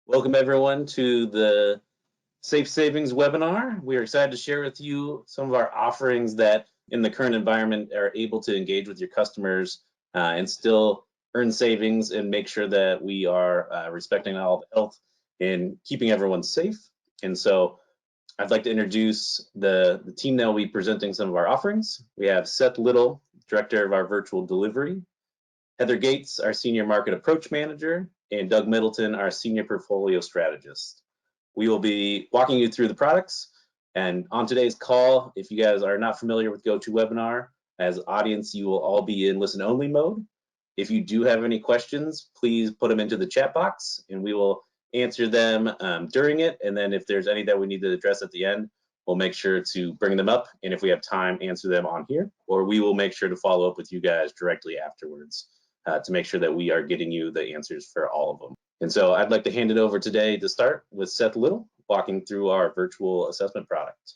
Welcome everyone to the Safe Savings webinar. We are excited to share with you some of our offerings that in the current environment are able to engage with your customers and still earn savings and make sure that we are respecting all the health and keeping everyone safe. And so I'd like to introduce the team that will be presenting some of our offerings. We have Seth Little, Director of our Virtual Delivery, Heather Gates, our Senior Market Approach Manager, and Doug Middleton, our Senior Portfolio Strategist. We will be walking you through the products. And on today's call, if you guys are not familiar with GoToWebinar, as audience, you will all be in listen-only mode. If you do have any questions, please put them into the chat box and we will answer them during it. And then if there's any that we need to address at the end, we'll make sure to bring them up. And if we have time, answer them on here, or we will make sure to follow up with you guys directly afterwards to make sure that we are getting you the answers for all of them. And so I'd like to hand it over today to start with Seth Little, walking through our virtual assessment product.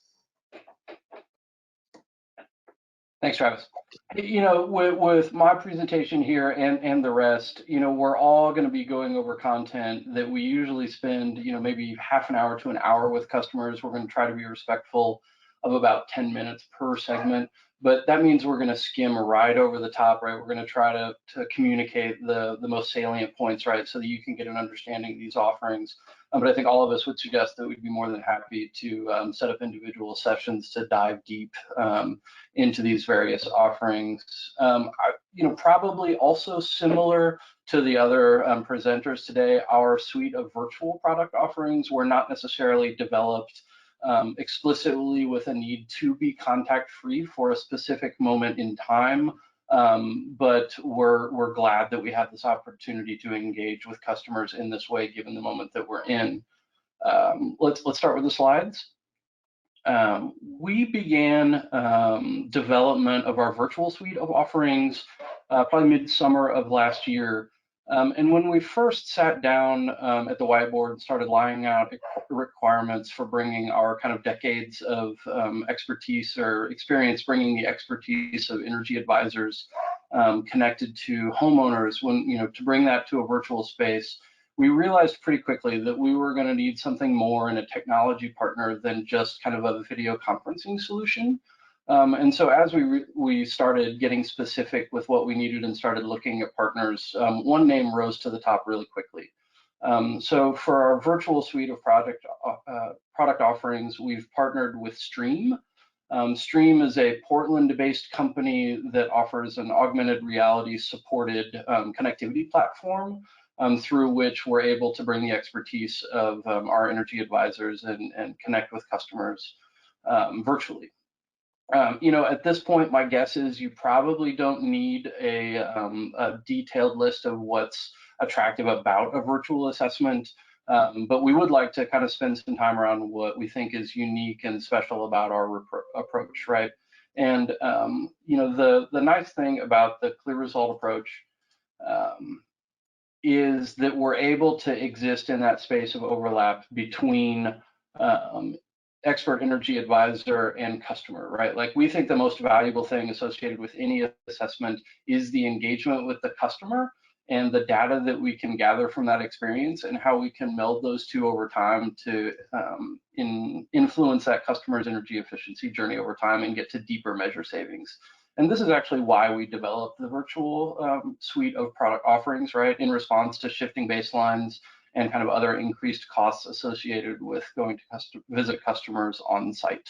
Thanks, Travis. You know, with my presentation here and the rest, you know, we're all going to be going over content that we usually spend, you know, maybe half an hour to an hour with customers. We're going to try to be respectful of about 10 minutes per segment, but that means we're going to skim right over the top, right? We're going to try to communicate the most salient points, right, so that you can get an understanding of these offerings. But I think all of us would suggest that we'd be more than happy to set up individual sessions to dive deep into these various offerings. You know, probably also similar to the other presenters today, our suite of virtual product offerings were not necessarily developed explicitly with a need to be contact-free for a specific moment in time, but we're glad that we have this opportunity to engage with customers in this way, given the moment that we're in. Let's start with the slides. We began development of our virtual suite of offerings probably mid-summer of last year. And when we first sat down at the whiteboard and started laying out requirements for bringing our kind of decades of expertise or experience bringing the expertise of energy advisors connected to homeowners, when, you know, to bring that to a virtual space, we realized pretty quickly that we were going to need something more in a technology partner than just kind of a video conferencing solution. And so as we started getting specific with what we needed and started looking at partners, one name rose to the top really quickly. So for our virtual suite of product offerings, we've partnered with Stream. Stream is a Portland-based company that offers an augmented reality supported connectivity platform through which we're able to bring the expertise of our energy advisors and connect with customers virtually. You know, at this point, my guess is you probably don't need a detailed list of what's attractive about a virtual assessment, but we would like to kind of spend some time around what we think is unique and special about our approach, right? And you know, the nice thing about the CLEAResult approach is that we're able to exist in that space of overlap between expert energy advisor and customer, right? Like, we think the most valuable thing associated with any assessment is the engagement with the customer and the data that we can gather from that experience and how we can meld those two over time to influence that customer's energy efficiency journey over time and get to deeper measure savings. And this is actually why we developed the virtual suite of product offerings, right, in response to shifting baselines and kind of other increased costs associated with going to visit customers on site.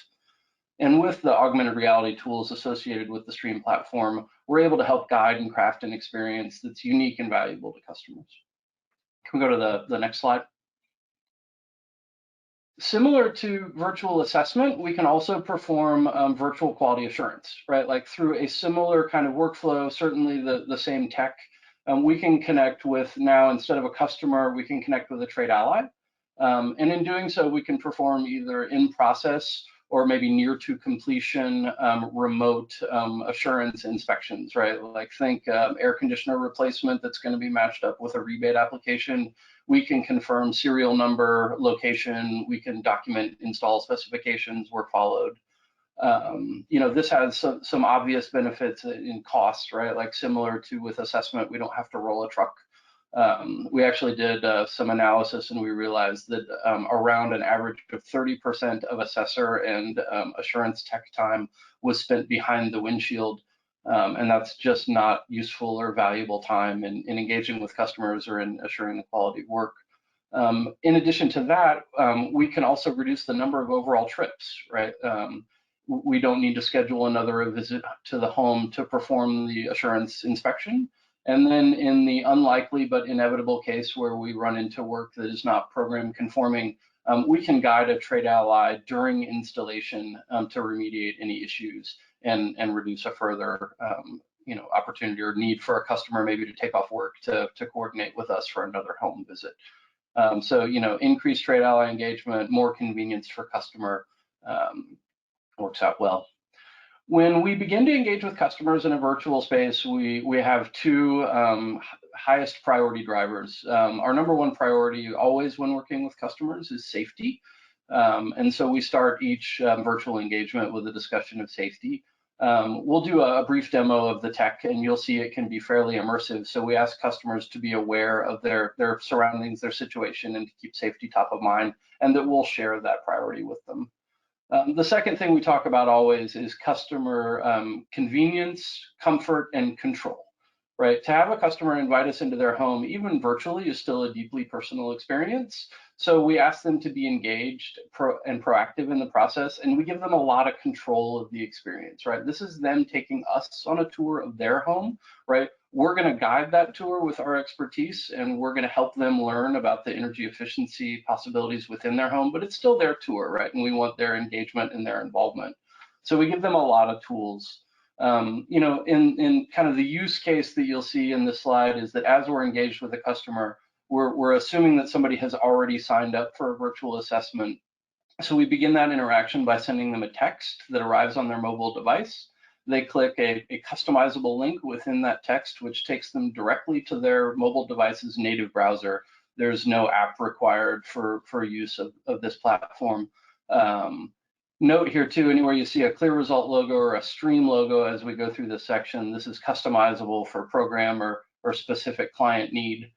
And with the augmented reality tools associated with the Stream platform, we're able to help guide and craft an experience that's unique and valuable to customers. Can we go to the next slide? Similar to virtual assessment, we can also perform virtual quality assurance, right? Like, through a similar kind of workflow, certainly the same tech, we can connect with, now instead of a customer, we can connect with a trade ally. And in doing so, we can perform either in process or maybe near to completion remote assurance inspections, right? Like, think air conditioner replacement that's going to be matched up with a rebate application. We can confirm serial number, location, we can document install specifications were followed. You know, this has some obvious benefits in cost, right? Like, similar to with assessment, we don't have to roll a truck We actually did some analysis, and we realized that around an average of 30% of assessor and assurance tech time was spent behind the windshield, and that's just not useful or valuable time in engaging with customers or in assuring the quality of work. In addition to that, we can also reduce the number of overall trips, right? We don't need to schedule another visit to the home to perform the assurance inspection. And then in the unlikely but inevitable case where we run into work that is not program conforming, we can guide a trade ally during installation to remediate any issues and reduce a further opportunity or need for a customer maybe to take off work to coordinate with us for another home visit. So, increased trade ally engagement, more convenience for customer, works out well. When we begin to engage with customers in a virtual space, we have two highest priority drivers. Our number one priority always when working with customers is safety. And so we start each virtual engagement with a discussion of safety. We'll do a brief demo of the tech, and you'll see it can be fairly immersive. So we ask customers to be aware of their surroundings, their situation, and to keep safety top of mind, and that we'll share that priority with them. The second thing we talk about always is customer convenience, comfort, and control, right? To have a customer invite us into their home, even virtually, is still a deeply personal experience. So we ask them to be engaged and proactive in the process, and we give them a lot of control of the experience, right? This is them taking us on a tour of their home, right? We're going to guide that tour with our expertise, and we're going to help them learn about the energy efficiency possibilities within their home, but it's still their tour, right? And we want their engagement and their involvement. So we give them a lot of tools. In kind of the use case that you'll see in this slide is that as we're engaged with a customer, we're assuming that somebody has already signed up for a virtual assessment. So we begin that interaction by sending them a text that arrives on their mobile device. They click a customizable link within that text, which takes them directly to their mobile device's native browser. There's no app required for use of this platform. Note here too, anywhere you see a CLEAResult logo or a stream logo as we go through this section, this is customizable for program or specific client need.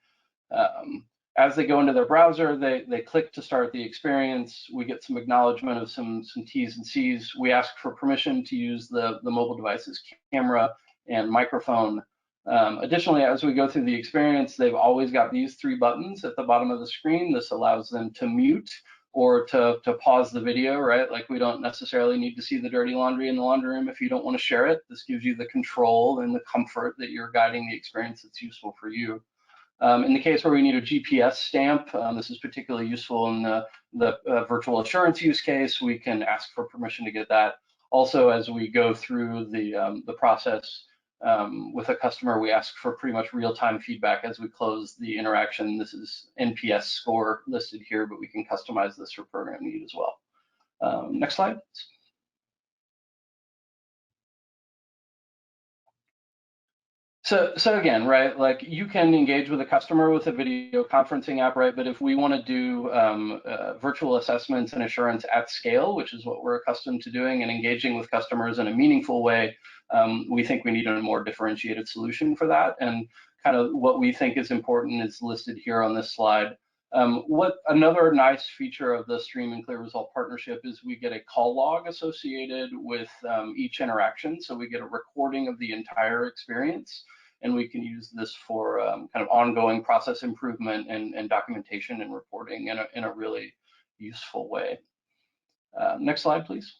As they go into their browser, they click to start the experience. We get some acknowledgement of some T's and C's. We ask for permission to use the mobile device's camera and microphone. Additionally, as we go through the experience, they've always got these three buttons at the bottom of the screen. This allows them to mute or to pause the video, right? Like we don't necessarily need to see the dirty laundry in the laundry room if you don't want to share it. This gives you the control and the comfort that you're guiding the experience that's useful for you. In the case where we need a GPS stamp, this is particularly useful in the virtual assurance use case. We can ask for permission to get that. Also, as we go through the process with a customer, we ask for pretty much real-time feedback as we close the interaction. This is NPS score listed here, but we can customize this for program need as well. Next slide. So again, right, like you can engage with a customer with a video conferencing app, right? But if we want to do virtual assessments and assurance at scale, which is what we're accustomed to doing, and engaging with customers in a meaningful way, we think we need a more differentiated solution for that. And kind of what we think is important is listed here on this slide. What another nice feature of the Stream and CLEAResult partnership is we get a call log associated with each interaction. So we get a recording of the entire experience, and we can use this for kind of ongoing process improvement and documentation and reporting in a really useful way. Next slide, please.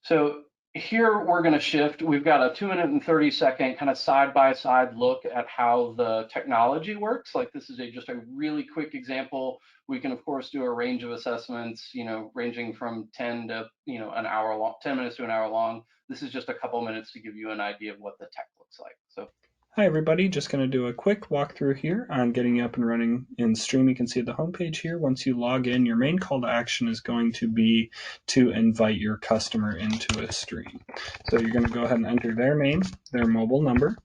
So here we're going to shift. We've got a 2-minute and 30-second kind of side-by-side look at how the technology works. Like this is just a really quick example. We can of course do a range of assessments, ranging from 10 to an hour long, 10 minutes to an hour long. This is just a couple minutes to give you an idea of what the tech looks like. So. Hi everybody, just going to do a quick walkthrough here on getting you up and running in Stream. You can see the homepage here. Once you log in, your main call to action is going to be to invite your customer into a stream. So you're going to go ahead and enter their mobile number.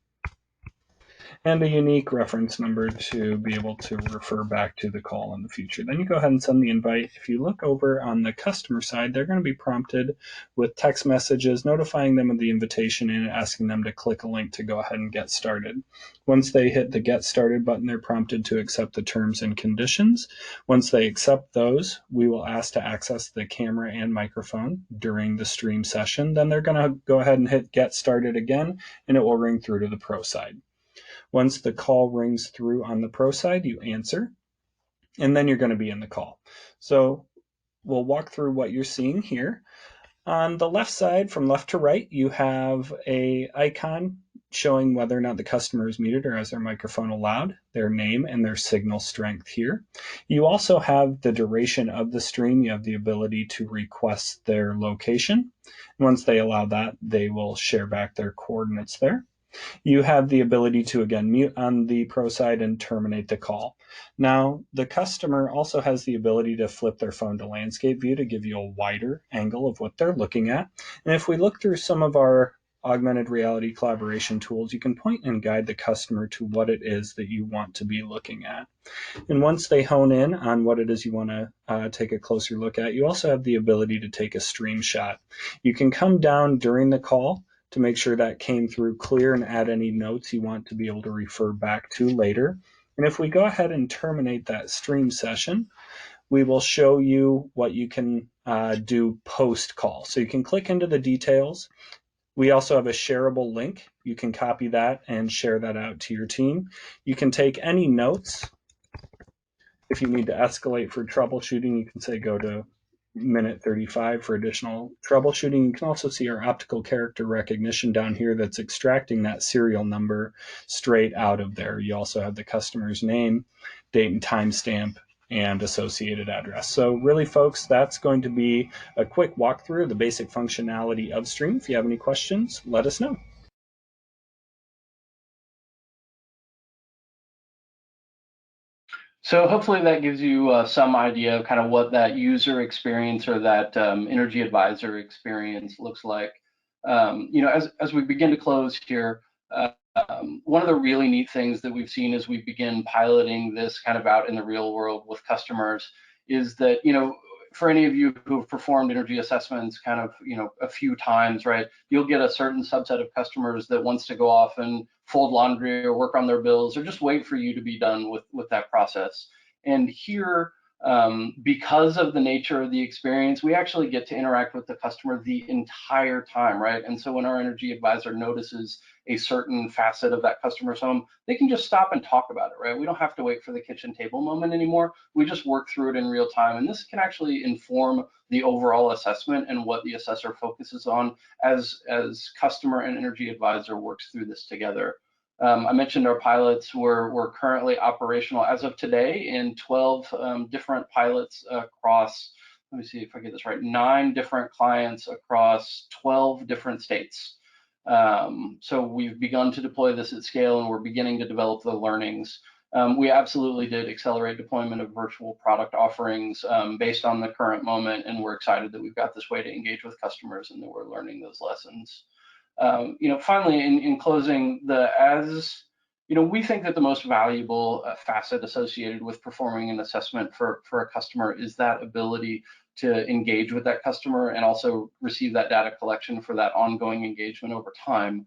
and a unique reference number to be able to refer back to the call in the future. Then you go ahead and send the invite. If you look over on the customer side, they're going to be prompted with text messages notifying them of the invitation and asking them to click a link to go ahead and get started. Once they hit the Get Started button, they're prompted to accept the terms and conditions. Once they accept those, we will ask to access the camera and microphone during the stream session. Then they're going to go ahead and hit Get Started again, and it will ring through to the pro side. Once the call rings through on the pro side, you answer, and then you're going to be in the call. So we'll walk through what you're seeing here. On the left side, from left to right, you have an icon showing whether or not the customer is muted or has their microphone allowed, their name, and their signal strength here. You also have the duration of the stream. You have the ability to request their location. Once they allow that, they will share back their coordinates there. You have the ability to, again, mute on the pro side and terminate the call. Now, the customer also has the ability to flip their phone to landscape view to give you a wider angle of what they're looking at. And if we look through some of our augmented reality collaboration tools, you can point and guide the customer to what it is that you want to be looking at. And once they hone in on what it is you want to take a closer look at, you also have the ability to take a stream shot. You can come down during the call to make sure that came through clear and add any notes you want to be able to refer back to later. And if we go ahead and terminate that stream session, we will show you what you can do post-call. So you can click into the details. We also have a shareable link. You can copy that and share that out to your team. You can take any notes. If you need to escalate for troubleshooting, you can say go to minute 35 for additional troubleshooting. You can also see our optical character recognition down here that's extracting that serial number straight out of there. You also have the customer's name, date and timestamp, and associated address. So really, folks, that's going to be a quick walkthrough of the basic functionality of Stream. If you have any questions, let us know. So hopefully that gives you some idea of kind of what that user experience or that energy advisor experience looks like. As we begin to close here, one of the really neat things that we've seen as we begin piloting this kind of out in the real world with customers is that, for any of you who have performed energy assessments kind of, a few times, right, you'll get a certain subset of customers that wants to go off and fold laundry or work on their bills or just wait for you to be done with that process. And here, because of the nature of the experience, we actually get to interact with the customer the entire time, right? And so when our energy advisor notices a certain facet of that customer's home, they can just stop and talk about it, right? We don't have to wait for the kitchen table moment anymore. We just work through it in real time. And this can actually inform the overall assessment and what the assessor focuses on as customer and energy advisor works through this together. I mentioned our pilots were currently operational as of today in 12 different pilots across, let me see if I get this right, 9 different clients across 12 different states. So we've begun to deploy this at scale and we're beginning to develop the learnings. We absolutely did accelerate deployment of virtual product offerings based on the current moment, and we're excited that we've got this way to engage with customers and that we're learning those lessons. Finally, in closing, we think that the most valuable facet associated with performing an assessment for a customer is that ability to engage with that customer and also receive that data collection for that ongoing engagement over time.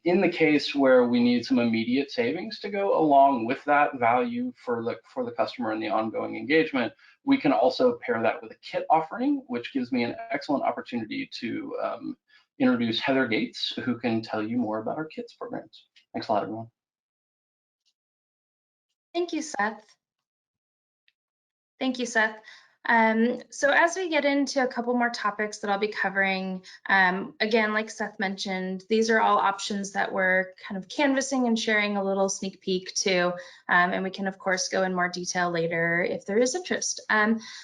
In the case where we need some immediate savings to go along with that value for the customer and the ongoing engagement, we can also pair that with a kit offering, which gives me an excellent opportunity to introduce Heather Gates, who can tell you more about our kits programs. Thanks a lot, everyone. Thank you, Seth. Thank you, Seth. So as we get into a couple more topics that I'll be covering, again, like Seth mentioned, these are all options that we're kind of canvassing and sharing a little sneak peek to, and we can, of course, go in more detail later if there is interest.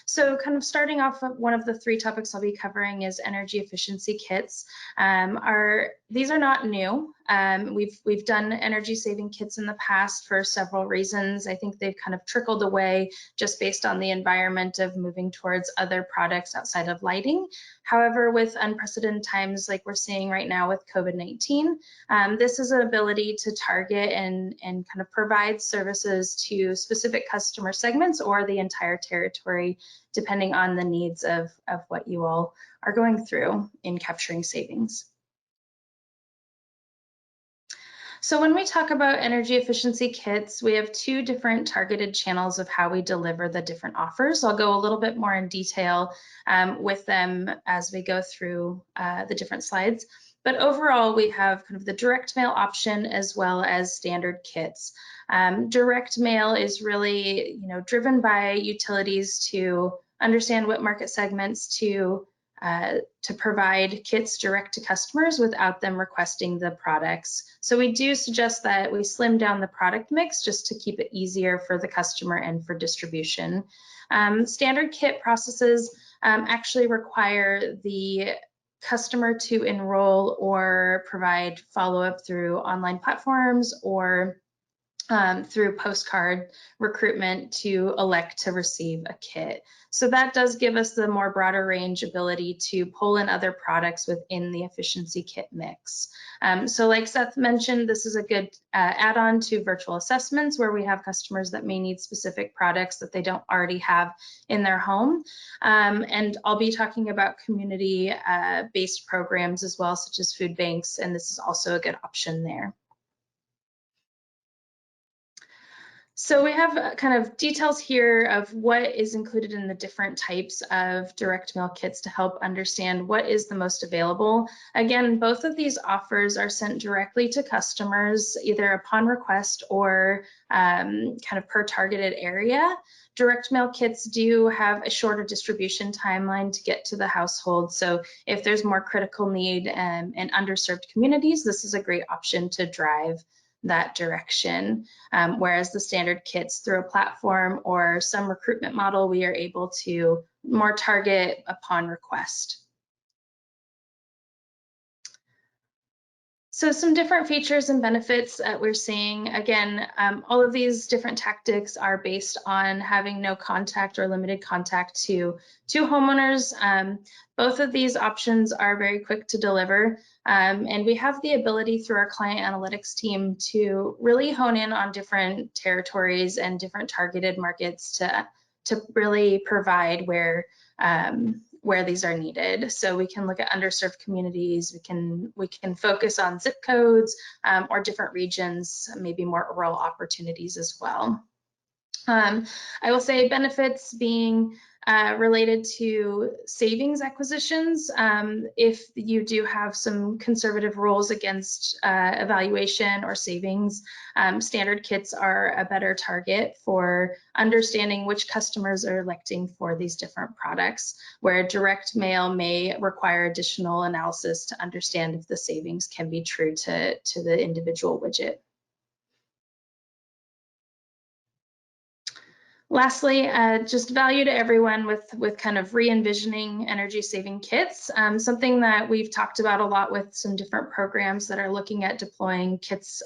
So kind of starting off, one of the 3 topics I'll be covering is energy efficiency kits. These are not new. We've done energy saving kits in the past for several reasons. I think they've kind of trickled away just based on the environment of moving towards other products outside of lighting. However, with unprecedented times like we're seeing right now with COVID-19, this is an ability to target and kind of provide services to specific customer segments or the entire territory, depending on the needs of what you all are going through in capturing savings. So when we talk about energy efficiency kits, we have two different targeted channels of how we deliver the different offers. I'll go a little bit more in detail with them as we go through the different slides. But overall, we have kind of the direct mail option as well as standard kits. Direct mail is really, driven by utilities to understand what market segments to provide kits direct to customers without them requesting the products. So we do suggest that we slim down the product mix just to keep it easier for the customer and for distribution. Standard kit processes actually require the customer to enroll or provide follow-up through online platforms or through postcard recruitment to elect to receive a kit. So that does give us the more broader range ability to pull in other products within the efficiency kit mix. So like Seth mentioned, this is a good add-on to virtual assessments where we have customers that may need specific products that they don't already have in their home. And I'll be talking about community-based programs as well, such as food banks, and this is also a good option there. So we have kind of details here of what is included in the different types of direct mail kits to help understand what is the most available. Again, both of these offers are sent directly to customers, either upon request or kind of per targeted area. Direct mail kits do have a shorter distribution timeline to get to the household. So if there's more critical need in underserved communities, this is a great option to drive that direction. Whereas the standard kits through a platform or some recruitment model, we are able to more target upon request. So some different features and benefits that we're seeing. Again, all of these different tactics are based on having no contact or limited contact to homeowners. Both of these options are very quick to deliver. And we have the ability through our client analytics team to really hone in on different territories and different targeted markets to really provide where these are needed. So we can look at underserved communities, we can focus on zip codes or different regions, maybe more rural opportunities as well. I will say benefits being related to savings acquisitions. If you do have some conservative rules against evaluation or savings, standard kits are a better target for understanding which customers are electing for these different products, where direct mail may require additional analysis to understand if the savings can be true to the individual widget. Lastly, just value to everyone with kind of re-envisioning energy saving kits, something that we've talked about a lot with some different programs that are looking at deploying kits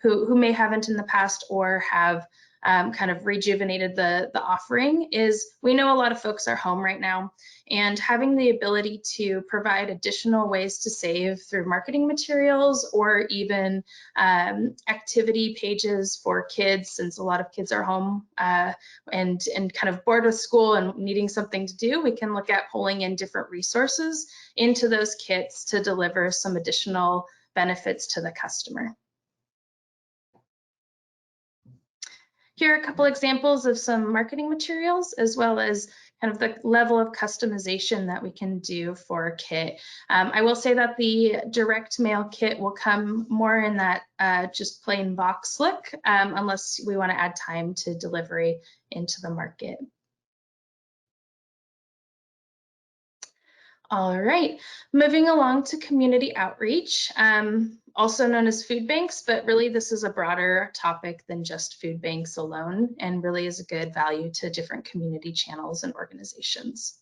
who may haven't in the past or have kind of rejuvenated the offering is we know a lot of folks are home right now, and having the ability to provide additional ways to save through marketing materials or even activity pages for kids, since a lot of kids are home and kind of bored with school and needing something to do, we can look at pulling in different resources into those kits to deliver some additional benefits to the customer. Here are a couple examples of some marketing materials, as well as kind of the level of customization that we can do for a kit. I will say that the direct mail kit will come more in that just plain box look, unless we want to add time to delivery into the market. All right, moving along to community outreach, also known as food banks, but really this is a broader topic than just food banks alone, and really is a good value to different community channels and organizations.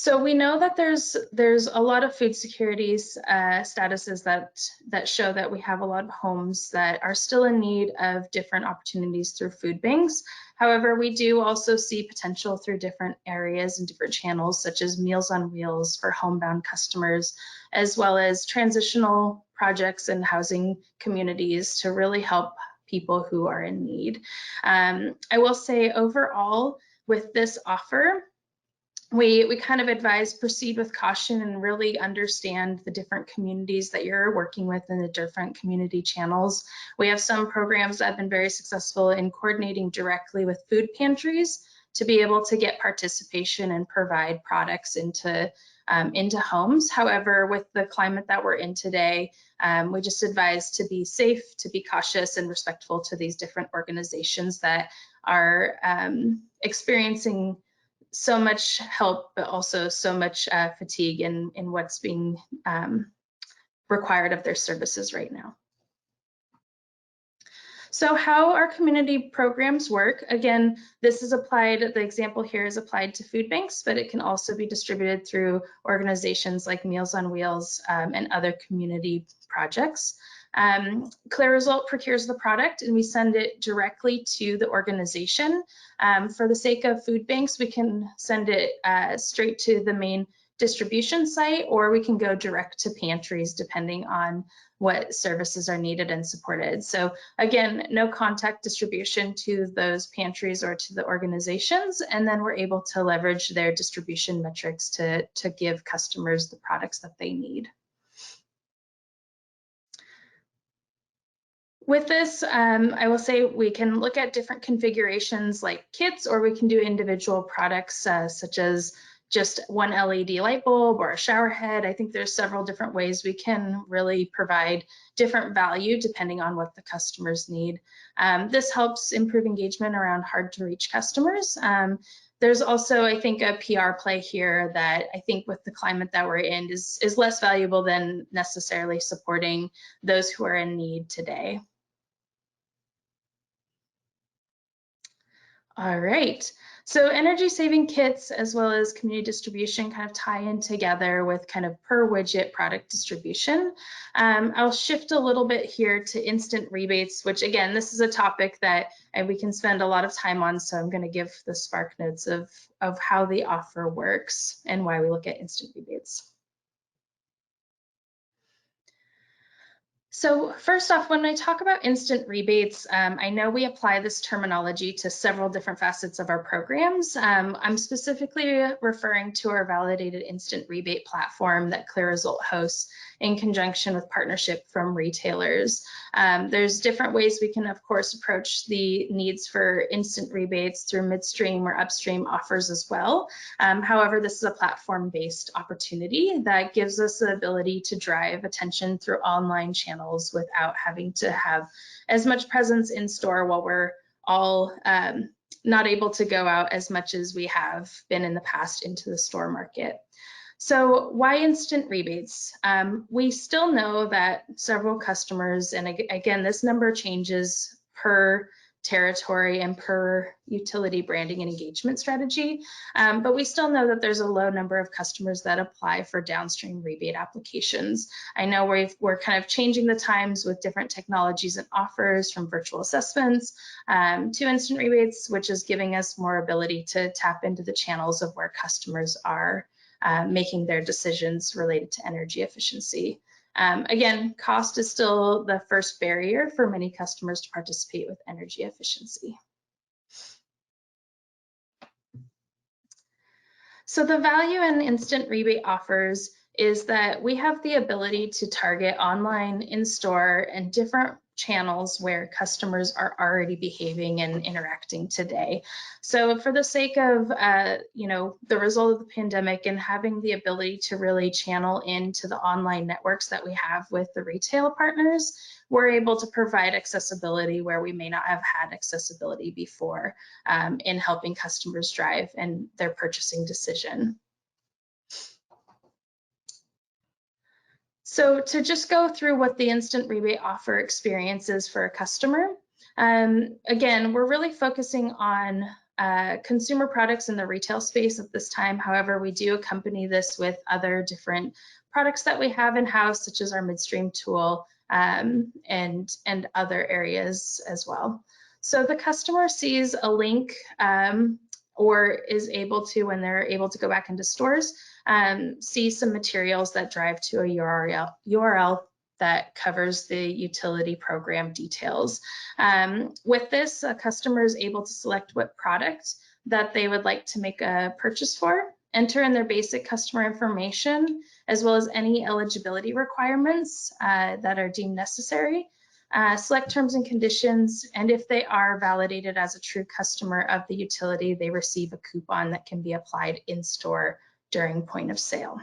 So we know that there's a lot of food security statuses that show that we have a lot of homes that are still in need of different opportunities through food banks. However, we do also see potential through different areas and different channels, such as Meals on Wheels for homebound customers, as well as transitional projects and housing communities to really help people who are in need. I will say overall with this offer, we kind of advise proceed with caution and really understand the different communities that you're working with and the different community channels. We have some programs that have been very successful in coordinating directly with food pantries to be able to get participation and provide products into homes. However, with the climate that we're in today, we just advise to be safe, to be cautious and respectful to these different organizations that are experiencing so much help, but also so much fatigue in what's being required of their services right now. So how our community programs work, again, this is applied, the example here is applied to food banks, but it can also be distributed through organizations like Meals on Wheels and other community projects. CLEAResult procures the product and we send it directly to the organization. For the sake of food banks, we can send it straight to the main distribution site, or we can go direct to pantries depending on what services are needed and supported. So again, no contact distribution to those pantries or to the organizations, and then we're able to leverage their distribution metrics to give customers the products that they need. With this, I will say we can look at different configurations like kits, or we can do individual products such as just one LED light bulb or a shower head. I think there's several different ways we can really provide different value depending on what the customers need. This helps improve engagement around hard to reach customers. There's also, I think, a PR play here that I think with the climate that we're in is less valuable than necessarily supporting those who are in need today. All right, so energy saving kits as well as community distribution kind of tie in together with kind of per widget product distribution. I'll shift a little bit here to instant rebates, which again, this is a topic that we can spend a lot of time on. So I'm going to give the spark notes of how the offer works and why we look at instant rebates. So first off, when I talk about instant rebates, I know we apply this terminology to several different facets of our programs. I'm specifically referring to our validated instant rebate platform that CLEAResult hosts in conjunction with partnership from retailers. There's different ways we can, of course, approach the needs for instant rebates through midstream or upstream offers as well. However, this is a platform-based opportunity that gives us the ability to drive attention through online channels without having to have as much presence in store while we're all not able to go out as much as we have been in the past into the store market. So why instant rebates? We still know that several customers, and again, this number changes per territory and per utility branding and engagement strategy, but we still know that there's a low number of customers that apply for downstream rebate applications. I know we're kind of changing the times with different technologies and offers, from virtual assessments to instant rebates, which is giving us more ability to tap into the channels of where customers are making their decisions related to energy efficiency. Again, cost is still the first barrier for many customers to participate with energy efficiency. So the value in instant rebate offers is that we have the ability to target online, in-store, and different channels where customers are already behaving and interacting today. So for the sake of the result of the pandemic and having the ability to really channel into the online networks that we have with the retail partners, we're able to provide accessibility where we may not have had accessibility before in helping customers drive and their purchasing decision. So to just go through what the instant rebate offer experience is for a customer, again, we're really focusing on consumer products in the retail space at this time. However, we do accompany this with other different products that we have in-house, such as our midstream tool and other areas as well. So the customer sees a link or is able to, when they're able to go back into stores, see some materials that drive to a URL that covers the utility program details. With this, a customer is able to select what product that they would like to make a purchase for, enter in their basic customer information, as well as any eligibility requirements that are deemed necessary, select terms and conditions, and if they are validated as a true customer of the utility, they receive a coupon that can be applied in store during point of sale.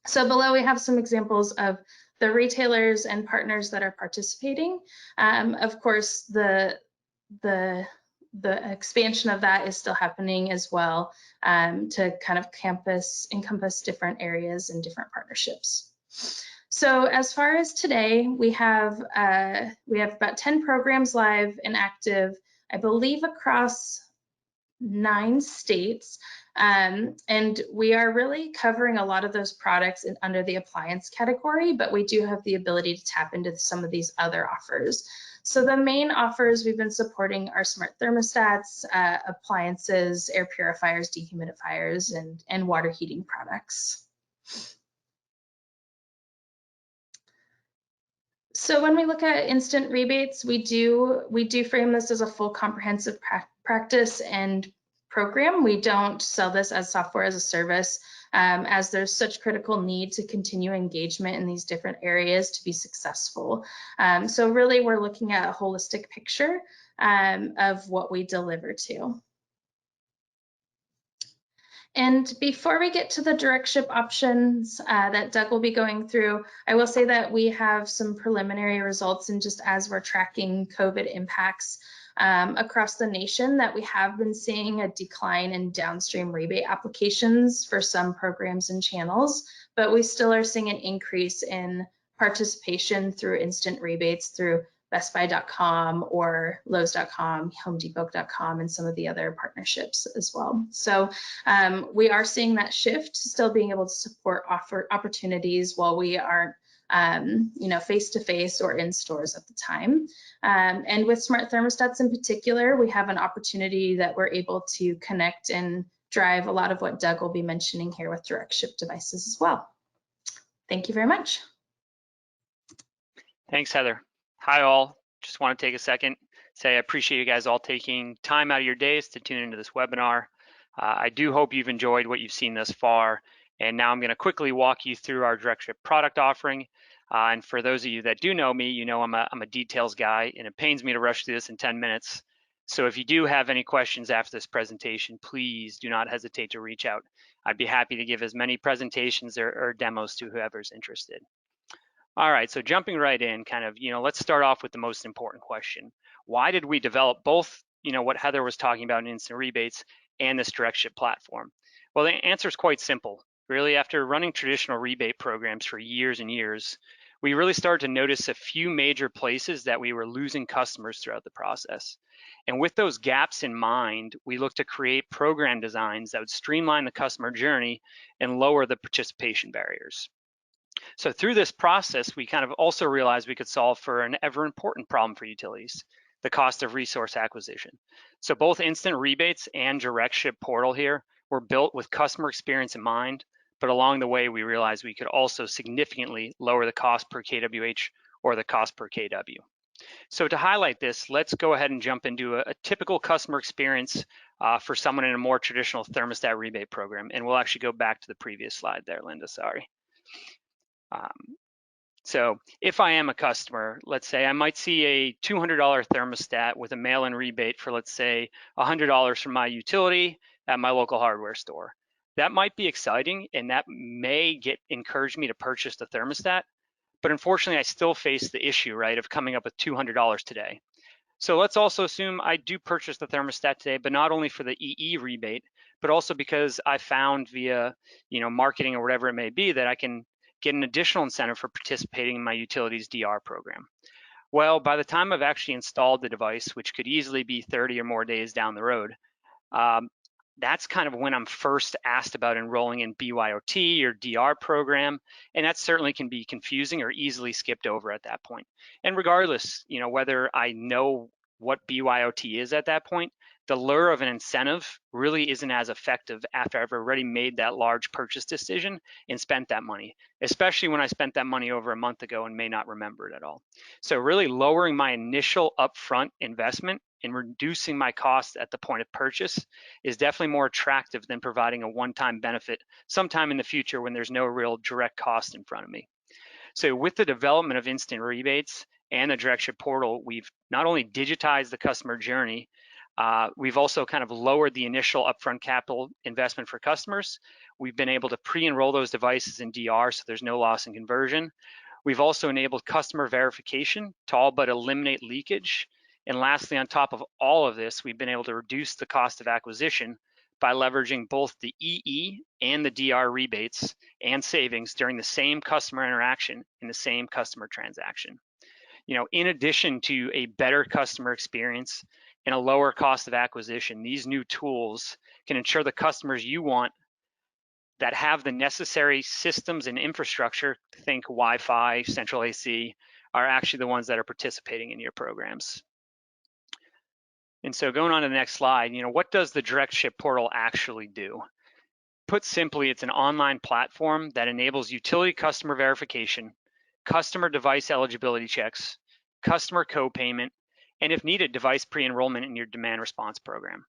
So below we have some examples of the retailers and partners that are participating. Of course, the expansion of that is still happening as well to kind of encompass different areas and different partnerships. So as far as today, we have about 10 programs live and active, I believe across 9 states. And we are really covering a lot of those products under the appliance category, but we do have the ability to tap into some of these other offers. So the main offers we've been supporting are smart thermostats, appliances, air purifiers, dehumidifiers, and water heating products. So when we look at instant rebates, we do frame this as a full comprehensive practice and program. We don't sell this as software as a service, as there's such critical need to continue engagement in these different areas to be successful. So really, we're looking at a holistic picture of what we deliver to. And before we get to the direct ship options that Doug will be going through, I will say that we have some preliminary results, and just as we're tracking COVID impacts across the nation, that we have been seeing a decline in downstream rebate applications for some programs and channels, but we still are seeing an increase in participation through instant rebates through bestbuy.com or lowes.com, homedepot.com, and some of the other partnerships as well. So we are seeing that shift, still being able to support opportunities while we aren't face-to-face or in stores at the time. And with smart thermostats in particular, we have an opportunity that we're able to connect and drive a lot of what Doug will be mentioning here with direct ship devices as well. Thank you very much. Thanks, Heather. Hi, all. Just want to take a second, say I appreciate you guys all taking time out of your days to tune into this webinar. I do hope you've enjoyed what you've seen thus far. And now I'm going to quickly walk you through our direct ship product offering. And for those of you that do know me, you know I'm a details guy, and it pains me to rush through this in 10 minutes. So if you do have any questions after this presentation, please do not hesitate to reach out. I'd be happy to give as many presentations or demos to whoever's interested. All right, so jumping right in, let's start off with the most important question. Why did we develop both, what Heather was talking about in instant rebates and this direct ship platform? Well, the answer is quite simple. Really, after running traditional rebate programs for years and years, we really started to notice a few major places that we were losing customers throughout the process. And with those gaps in mind, we looked to create program designs that would streamline the customer journey and lower the participation barriers. So through this process, we kind of also realized we could solve for an ever important problem for utilities, the cost of resource acquisition. So both instant rebates and direct ship portal here were built with customer experience in mind, but along the way, we realized we could also significantly lower the cost per kWh or the cost per kW. So to highlight this, let's go ahead and jump into a typical customer experience for someone in a more traditional thermostat rebate program. And we'll actually go back to the previous slide there, Linda, sorry. So if I am a customer, let's say I might see a $200 thermostat with a mail-in rebate for, let's say, $100 from my utility at my local hardware store. That might be exciting, and that may encourage me to purchase the thermostat, but unfortunately I still face the issue, right, of coming up with $200 today. So let's also assume I do purchase the thermostat today, but not only for the EE rebate, but also because I found via, marketing or whatever it may be, that I can get an additional incentive for participating in my utilities DR program. Well, by the time I've actually installed the device, which could easily be 30 or more days down the road, that's kind of when I'm first asked about enrolling in BYOT or DR program, and that certainly can be confusing or easily skipped over at that point. And regardless, whether I know what BYOT is at that point, the lure of an incentive really isn't as effective after I've already made that large purchase decision and spent that money, especially when I spent that money over a month ago and may not remember it at all. So really lowering my initial upfront investment and reducing my costs at the point of purchase is definitely more attractive than providing a one-time benefit sometime in the future when there's no real direct cost in front of me. So with the development of instant rebates and the Directive portal, we've not only digitized the customer journey, we've also kind of lowered the initial upfront capital investment for customers. We've been able to pre-enroll those devices in DR so there's no loss in conversion. We've also enabled customer verification to all but eliminate leakage. And lastly, on top of all of this, we've been able to reduce the cost of acquisition by leveraging both the EE and the DR rebates and savings during the same customer interaction in the same customer transaction. In addition to a better customer experience and a lower cost of acquisition, these new tools can ensure the customers you want that have the necessary systems and infrastructure, think Wi-Fi, central AC, are actually the ones that are participating in your programs. And so going on to the next slide, what does the Directive portal actually do? Put simply, it's an online platform that enables utility customer verification, customer device eligibility checks, customer co-payment, and if needed, device pre-enrollment in your demand response program.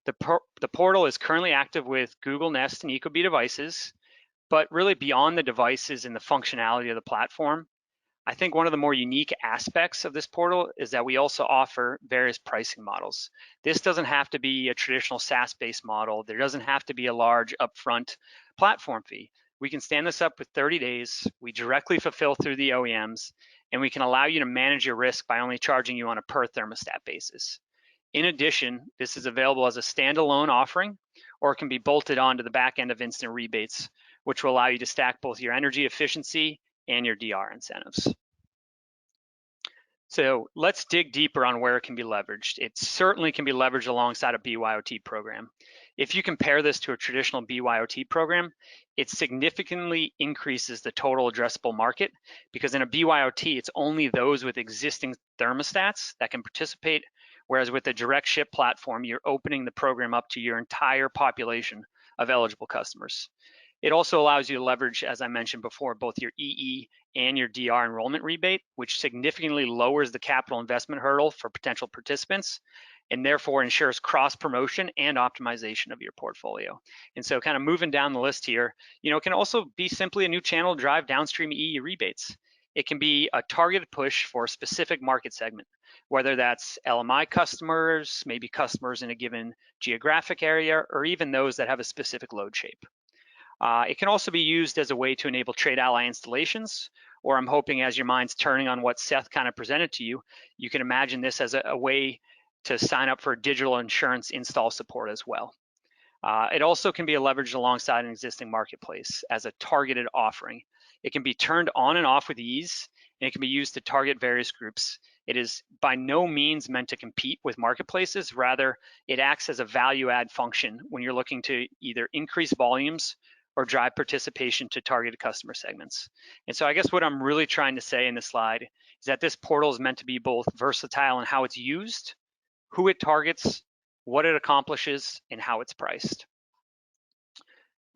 The portal is currently active with Google Nest and Ecobee devices, but really beyond the devices and the functionality of the platform, I think one of the more unique aspects of this portal is that we also offer various pricing models. This doesn't have to be a traditional SaaS-based model. There doesn't have to be a large upfront platform fee. We can stand this up with 30 days. We directly fulfill through the OEMs, and we can allow you to manage your risk by only charging you on a per thermostat basis. In addition, this is available as a standalone offering, or it can be bolted onto the back end of instant rebates, which will allow you to stack both your energy efficiency and your DR incentives. So let's dig deeper on where it can be leveraged. It certainly can be leveraged alongside a BYOT program. If you compare this to a traditional BYOT program, it significantly increases the total addressable market because in a BYOT, it's only those with existing thermostats that can participate, whereas with the Directive platform, you're opening the program up to your entire population of eligible customers. It also allows you to leverage, as I mentioned before, both your EE and your DR enrollment rebate, which significantly lowers the capital investment hurdle for potential participants and therefore ensures cross promotion and optimization of your portfolio. And so kind of moving down the list here, it can also be simply a new channel to drive downstream EE rebates. It can be a targeted push for a specific market segment, whether that's LMI customers, maybe customers in a given geographic area, or even those that have a specific load shape. It can also be used as a way to enable trade ally installations, or I'm hoping as your mind's turning on what Seth kind of presented to you, you can imagine this as a way to sign up for digital insurance install support as well. It also can be leveraged alongside an existing marketplace as a targeted offering. It can be turned on and off with ease, and it can be used to target various groups. It is by no means meant to compete with marketplaces. Rather, it acts as a value add function when you're looking to either increase volumes or drive participation to targeted customer segments. And so I guess what I'm really trying to say in this slide is that this portal is meant to be both versatile in how it's used, who it targets, what it accomplishes, and how it's priced.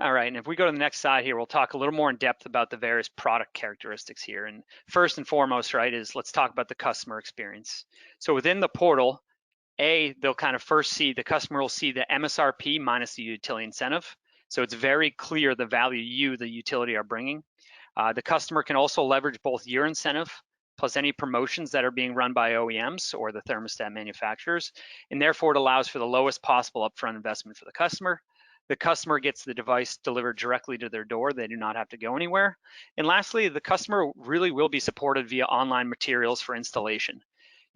All right, and if we go to the next slide here, we'll talk a little more in depth about the various product characteristics here. And first and foremost, right, is let's talk about the customer experience. So within the portal, they'll kind of first see, the customer will see the MSRP minus the utility incentive. So it's very clear the value you, the utility, are bringing. The customer can also leverage both your incentive plus any promotions that are being run by OEMs or the thermostat manufacturers, and therefore it allows for the lowest possible upfront investment for the customer. The customer gets the device delivered directly to their door. They do not have to go anywhere. And lastly, the customer really will be supported via online materials for installation.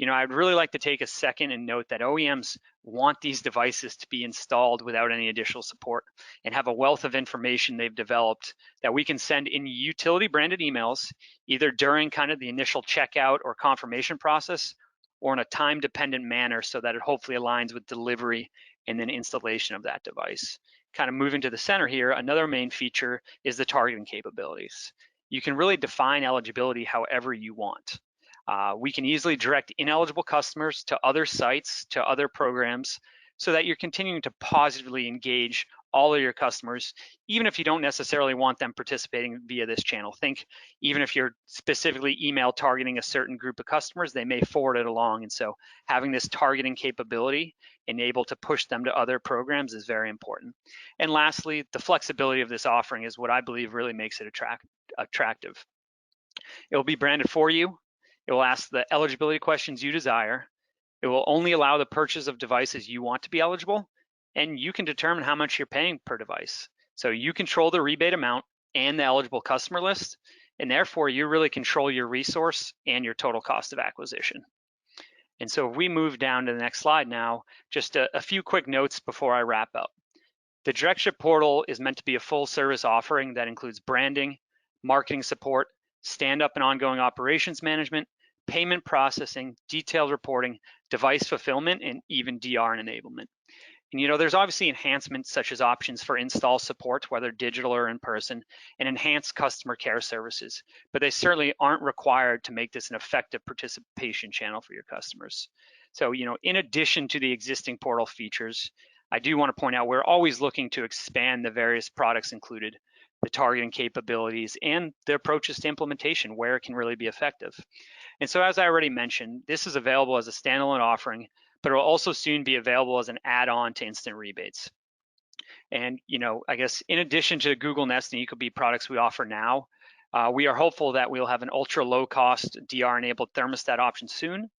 I'd really like to take a second and note that OEMs want these devices to be installed without any additional support and have a wealth of information they've developed that we can send in utility branded emails, either during kind of the initial checkout or confirmation process, or in a time-dependent manner so that it hopefully aligns with delivery and then installation of that device. Kind of moving to the center here, another main feature is the targeting capabilities. You can really define eligibility however you want. We can easily direct ineligible customers to other sites, to other programs, so that you're continuing to positively engage all of your customers, even if you don't necessarily want them participating via this channel. Think, even if you're specifically email targeting a certain group of customers, they may forward it along. And so having this targeting capability and able to push them to other programs is very important. And lastly, the flexibility of this offering is what I believe really makes it attractive. It will be branded for you. It will ask the eligibility questions you desire. It will only allow the purchase of devices you want to be eligible, and you can determine how much you're paying per device. So you control the rebate amount and the eligible customer list, and therefore you really control your resource and your total cost of acquisition. And so if we move down to the next slide now, just a few quick notes before I wrap up. The Directive portal is meant to be a full service offering that includes branding, marketing support, stand-up and ongoing operations management, payment processing, detailed reporting, device fulfillment, and even DR and enablement. And there's obviously enhancements such as options for install support, whether digital or in person, and enhanced customer care services, but they certainly aren't required to make this an effective participation channel for your customers. So, in addition to the existing portal features, I do want to point out we're always looking to expand the various products included, the targeting capabilities, and the approaches to implementation where it can really be effective. And so as I already mentioned, this is available as a standalone offering, but it will also soon be available as an add-on to Instant Rebates. And I guess in addition to Google Nest and Ecobee products we offer now, we are hopeful that we'll have an ultra low cost DR-enabled thermostat option soon.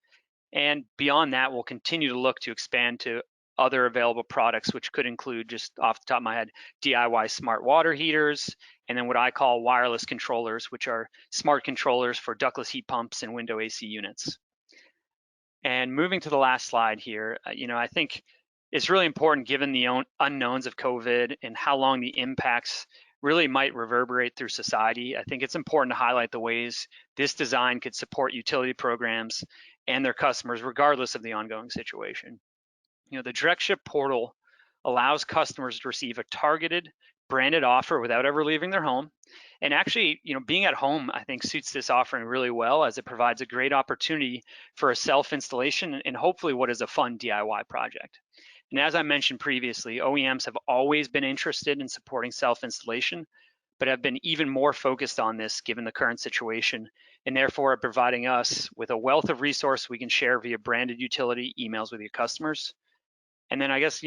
And beyond that, we'll continue to look to expand to other available products, which could include, just off the top of my head, DIY smart water heaters, and then what I call wireless controllers, which are smart controllers for ductless heat pumps and window AC units. And moving to the last slide here, I think it's really important, given the unknowns of COVID and how long the impacts really might reverberate through society. I think it's important to highlight the ways this design could support utility programs and their customers, regardless of the ongoing situation. The Directive portal allows customers to receive a targeted, branded offer without ever leaving their home. And actually, being at home, I think, suits this offering really well, as it provides a great opportunity for a self-installation and hopefully what is a fun DIY project. And as I mentioned previously, OEMs have always been interested in supporting self-installation, but have been even more focused on this given the current situation, and therefore are providing us with a wealth of resource we can share via branded utility emails with your customers. And then I guess,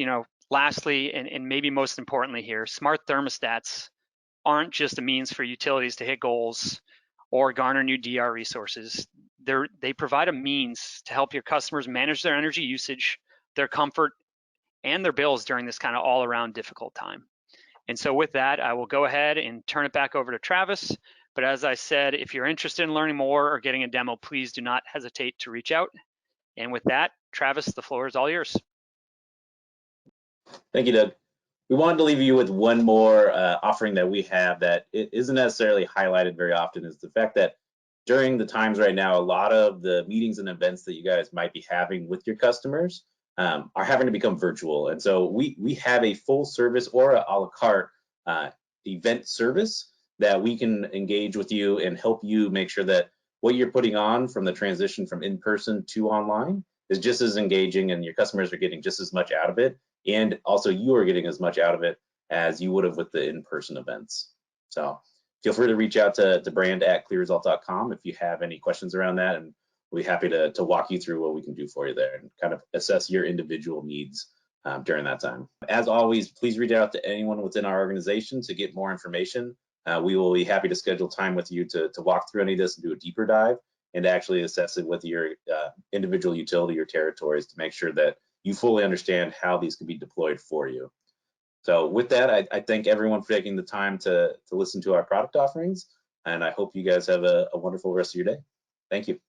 lastly, and maybe most importantly here, smart thermostats aren't just a means for utilities to hit goals or garner new DR resources. They provide a means to help your customers manage their energy usage, their comfort, and their bills during this kind of all-around difficult time. And so with that, I will go ahead and turn it back over to Travis. But as I said, if you're interested in learning more or getting a demo, please do not hesitate to reach out. And with that, Travis, the floor is all yours. Thank you, Doug. We wanted to leave you with one more offering that we have that it isn't necessarily highlighted very often, is the fact that during the times right now, a lot of the meetings and events that you guys might be having with your customers are having to become virtual. And so we have a full service or a la carte event service that we can engage with you and help you make sure that what you're putting on from the transition from in-person to online is just as engaging, and your customers are getting just as much out of it, and also you are getting as much out of it as you would have with the in-person events. So feel free to reach out to brand@clearresult.com if you have any questions around that, and we'll be happy to walk you through what we can do for you there and kind of assess your individual needs during that time. As always, please reach out to anyone within our organization to get more information. We will be happy to schedule time with you to walk through any of this and do a deeper dive and actually assess it with your individual utility or territories to make sure that you fully understand how these can be deployed for you. So with that, I thank everyone for taking the time to listen to our product offerings, and I hope you guys have a wonderful rest of your day. Thank you.